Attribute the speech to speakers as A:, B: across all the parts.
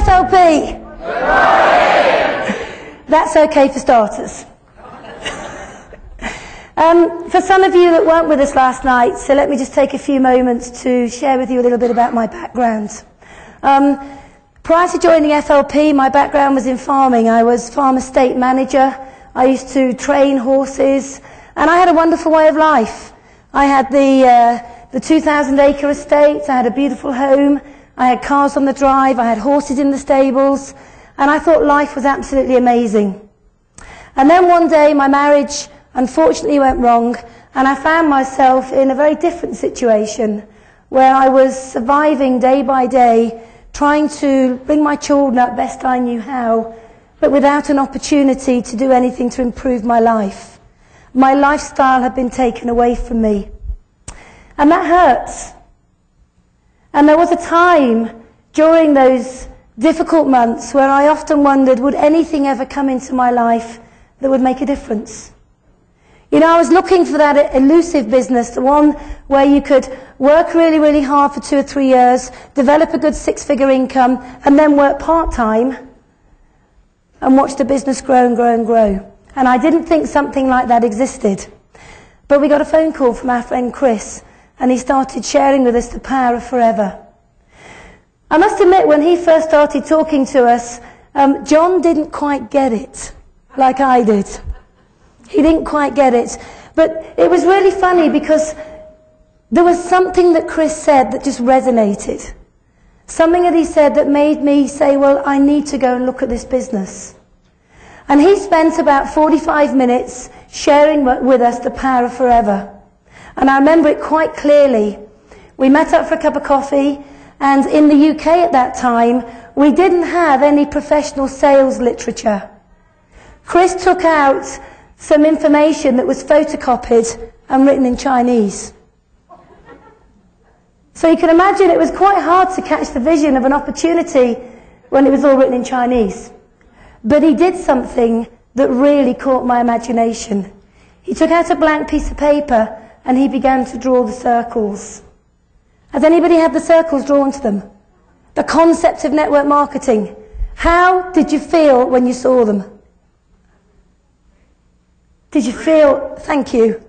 A: FLP? That's okay for starters. For some of you that weren't with us last night, so let me just take a few moments to share with you a little bit about my background. Prior to joining FLP, my background was in farming. I was farm estate manager. I used to train horses, and I had a wonderful way of life. I had the 2,000-acre estate. I had a beautiful home. I had cars on the drive. I had horses in the stables, and I thought life was absolutely amazing. And then one day, my marriage unfortunately went wrong, and I found myself in a very different situation where I was surviving day by day, trying to bring my children up best I knew how, but without an opportunity to do anything to improve my life. My lifestyle had been taken away from me. And that hurts. And there was a time during those difficult months where I often wondered, would anything ever come into my life that would make a difference? You know, I was looking for that elusive business, the one where you could work really, really hard for 2 or 3 years, develop a good 6-figure income, and then work part-time and watch the business grow and grow and grow. And I didn't think something like that existed. But we got a phone call from our friend Chris, and he started sharing with us the power of forever. I must admit, when he first started talking to us, John didn't quite get it like I did. He didn't quite get it. But it was really funny because there was something that Chris said that just resonated. Something that he said that made me say, well, I need to go and look at this business. And he spent about 45 minutes sharing with us the power of forever. And I remember it quite clearly. We met up for a cup of coffee, and in the UK at that time, we didn't have any professional sales literature. Chris took out some information that was photocopied and written in Chinese. So you can imagine it was quite hard to catch the vision of an opportunity when it was all written in Chinese. But he did something that really caught my imagination. He took out a blank piece of paper and he began to draw the circles. Has anybody had the circles drawn to them? The concept of network marketing. How did you feel when you saw them? Did you feel, thank you,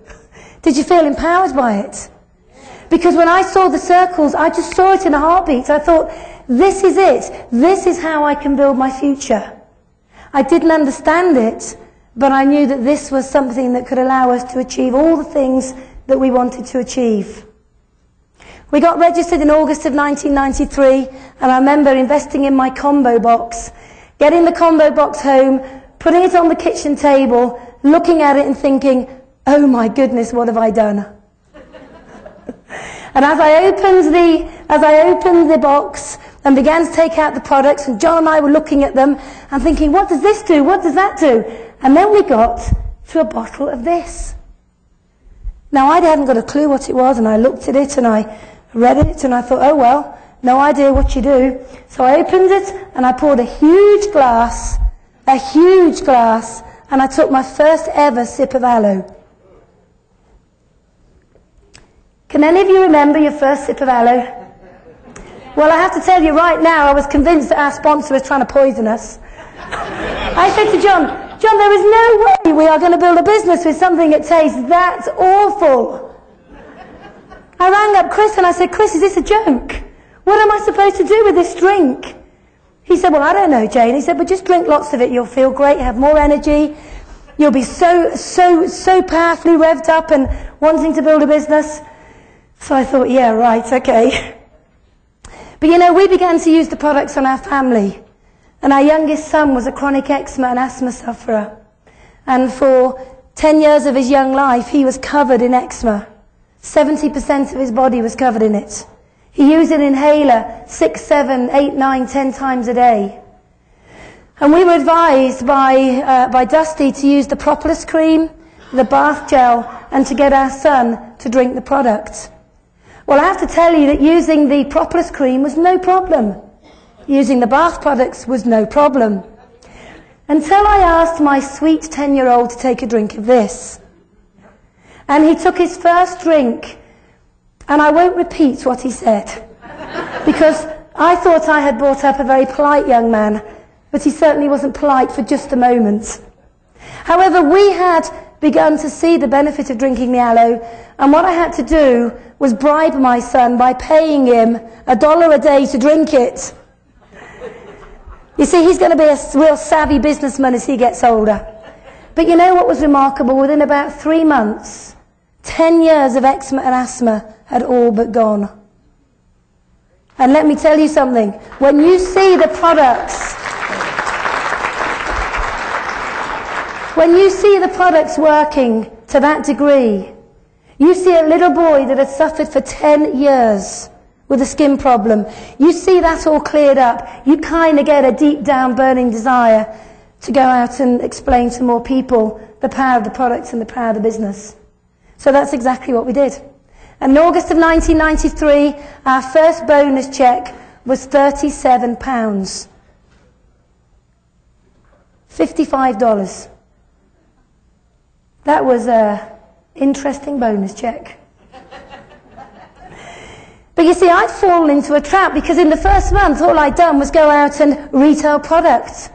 A: did you feel empowered by it? Because when I saw the circles, I just saw it in a heartbeat. I thought, this is it. This is how I can build my future. I didn't understand it, but I knew that this was something that could allow us to achieve all the things that we wanted to achieve. We got registered in August of 1993, and I remember investing in my combo box, getting the combo box home, putting it on the kitchen table, looking at it and thinking, oh my goodness, what have I done? And as I opened the box and began to take out the products, and John and I were looking at them and thinking, what does this do? What does that do? And then we got to a bottle of this. Now, I hadn't got a clue what it was, and I looked at it and I read it and I thought, oh well, no idea what you do. So I opened it and I poured a huge glass, and I took my first ever sip of aloe. Can any of you remember your first sip of aloe? Well, I have to tell you right now, I was convinced that our sponsor was trying to poison us. I said to John, there is no way we are going to build a business with something that tastes that awful. I rang up Chris and I said, Chris, is this a joke? What am I supposed to do with this drink? He said, well, I don't know, Jane. He said, but just drink lots of it. You'll feel great, have more energy. You'll be so powerfully revved up and wanting to build a business. So I thought, yeah, right, okay. But you know, we began to use the products on our family. And our youngest son was a chronic eczema and asthma sufferer. And for 10 years of his young life, he was covered in eczema. 70% of his body was covered in it. He used an inhaler 6, 7, 8, 9, 10 times a day. And we were advised by Dusty to use the propolis cream, the bath gel, and to get our son to drink the product. Well, I have to tell you that using the propolis cream was no problem. Using the bath products was no problem. Until I asked my sweet 10-year-old to take a drink of this. And he took his first drink, and I won't repeat what he said, because I thought I had brought up a very polite young man, but he certainly wasn't polite for just a moment. However, we had begun to see the benefit of drinking the aloe, and what I had to do was bribe my son by paying him $1 a day to drink it. You see, he's going to be a real savvy businessman as he gets older. But you know what was remarkable? Within about 3 months, 10 years of eczema and asthma had all but gone. And let me tell you something, when you see the products, working to that degree, you see a little boy that had suffered for 10 years with a skin problem, you see that all cleared up, you kind of get a deep down burning desire to go out and explain to more people the power of the products and the power of the business. So that's exactly what we did. And in August of 1993, our first bonus check was £37. $55. That was an interesting bonus check. But you see, I'd fallen into a trap because in the first month, all I'd done was go out and retail products.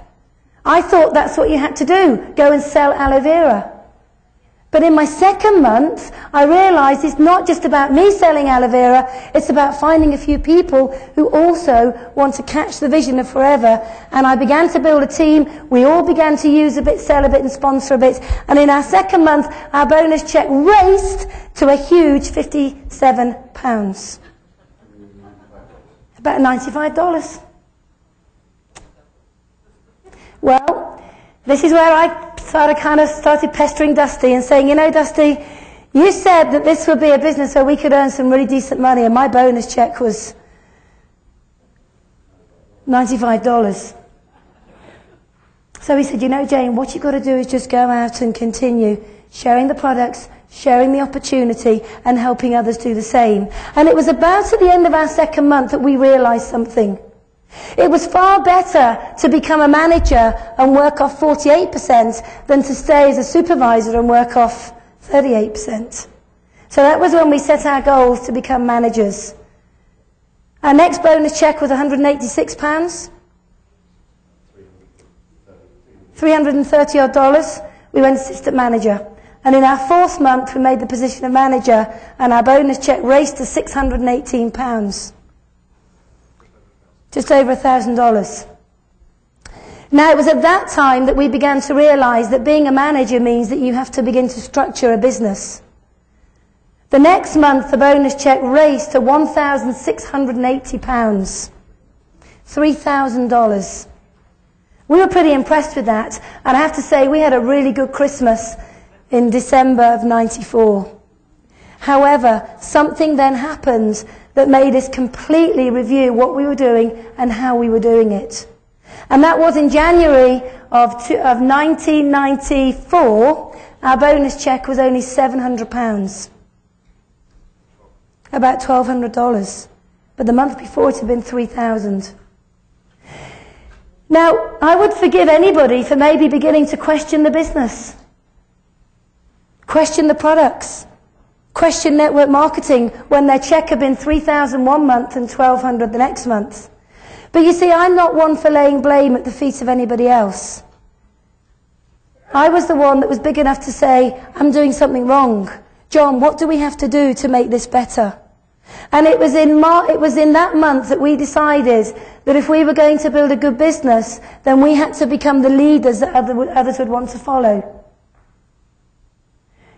A: I thought that's what you had to do, go and sell aloe vera. But in my second month, I realized it's not just about me selling aloe vera, it's about finding a few people who also want to catch the vision of forever. And I began to build a team. We all began to use a bit, sell a bit, and sponsor a bit. And in our second month, our bonus check raced to a huge £57. About $95. Well, this is where I started pestering Dusty and saying, you know, Dusty, you said that this would be a business where we could earn some really decent money, and my bonus check was $95. So he said, you know, Jayne, what you've got to do is just go out and continue sharing the products, sharing the opportunity, and helping others do the same. And it was about at the end of our second month that we realized something. It was far better to become a manager and work off 48% than to stay as a supervisor and work off 38%. So that was when we set our goals to become managers. Our next bonus check was £186. $330 odd. We went assistant manager. And in our fourth month, we made the position of manager, and our bonus check raced to £618. Just over $1,000. Now, it was at that time that we began to realize that being a manager means that you have to begin to structure a business. The next month, the bonus check raced to £1,680. $3,000. We were pretty impressed with that, and I have to say we had a really good Christmas in December of '94. However, something then happened that made us completely review what we were doing and how we were doing it. And that was in January of 1994, our bonus check was only £700. About $1,200. But the month before it had been $3,000. Now, I would forgive anybody for maybe beginning to question the business. Question the products. Question network marketing when their check had been $3,000 one month and $1,200 the next month. But you see, I'm not one for laying blame at the feet of anybody else. I was the one that was big enough to say, I'm doing something wrong. John, what do we have to do to make this better? And it was in that month that we decided that if we were going to build a good business, then we had to become the leaders that others would want to follow.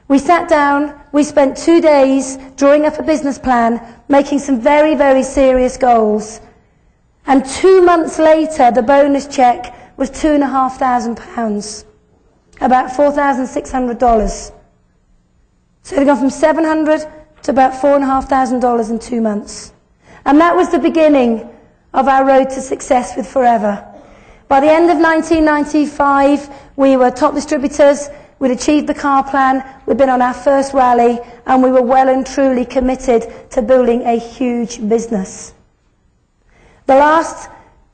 A: We sat down, we spent 2 days drawing up a business plan, making some very, very serious goals. And 2 months later, the bonus check was £2,500, about $4,600. So it had gone from $700 to about $4,500 in 2 months. And that was the beginning of our road to success with Forever. By the end of 1995, we were top distributors. We'd achieved the car plan, we'd been on our first rally, and we were well and truly committed to building a huge business. The last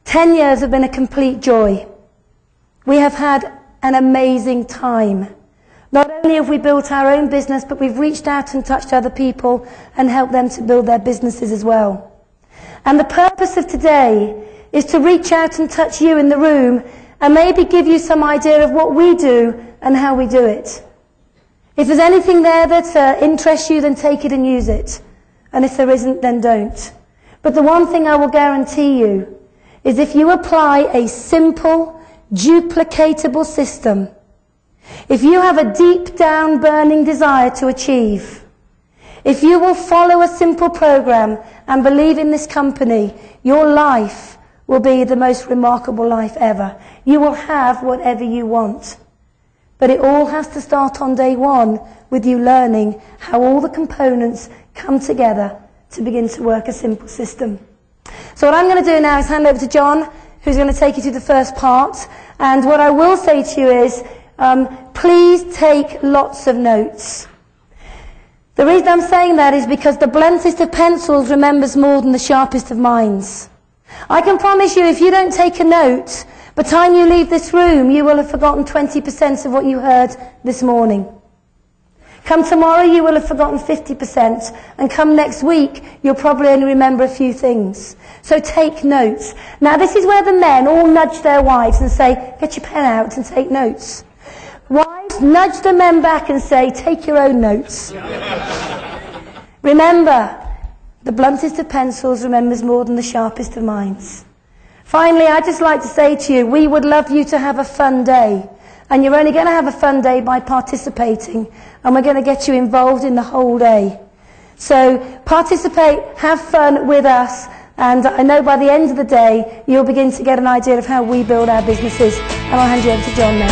A: 10 years have been a complete joy. We have had an amazing time. Not only have we built our own business, but we've reached out and touched other people and helped them to build their businesses as well. And the purpose of today is to reach out and touch you in the room and maybe give you some idea of what we do and how we do it. If there's anything there that interests you, then take it and use it. And if there isn't, then don't. But the one thing I will guarantee you is if you apply a simple, duplicatable system, if you have a deep down burning desire to achieve, if you will follow a simple program and believe in this company, your life will be the most remarkable life ever. You will have whatever you want. But it all has to start on day one with you learning how all the components come together to begin to work a simple system. So what I'm going to do now is hand over to John, who's going to take you through the first part. And what I will say to you is, please take lots of notes. The reason I'm saying that is because the bluntest of pencils remembers more than the sharpest of minds. I can promise you, if you don't take a note, by the time you leave this room, you will have forgotten 20% of what you heard this morning. Come tomorrow, you will have forgotten 50%. And come next week, you'll probably only remember a few things. So take notes. Now, this is where the men all nudge their wives and say, get your pen out and take notes. Wives, nudge the men back and say, take your own notes. Remember, the bluntest of pencils remembers more than the sharpest of minds. Finally, I'd just like to say to you, we would love you to have a fun day. And you're only going to have a fun day by participating. And we're going to get you involved in the whole day. So participate, have fun with us. And I know by the end of the day, you'll begin to get an idea of how we build our businesses. And I'll hand you over to John now.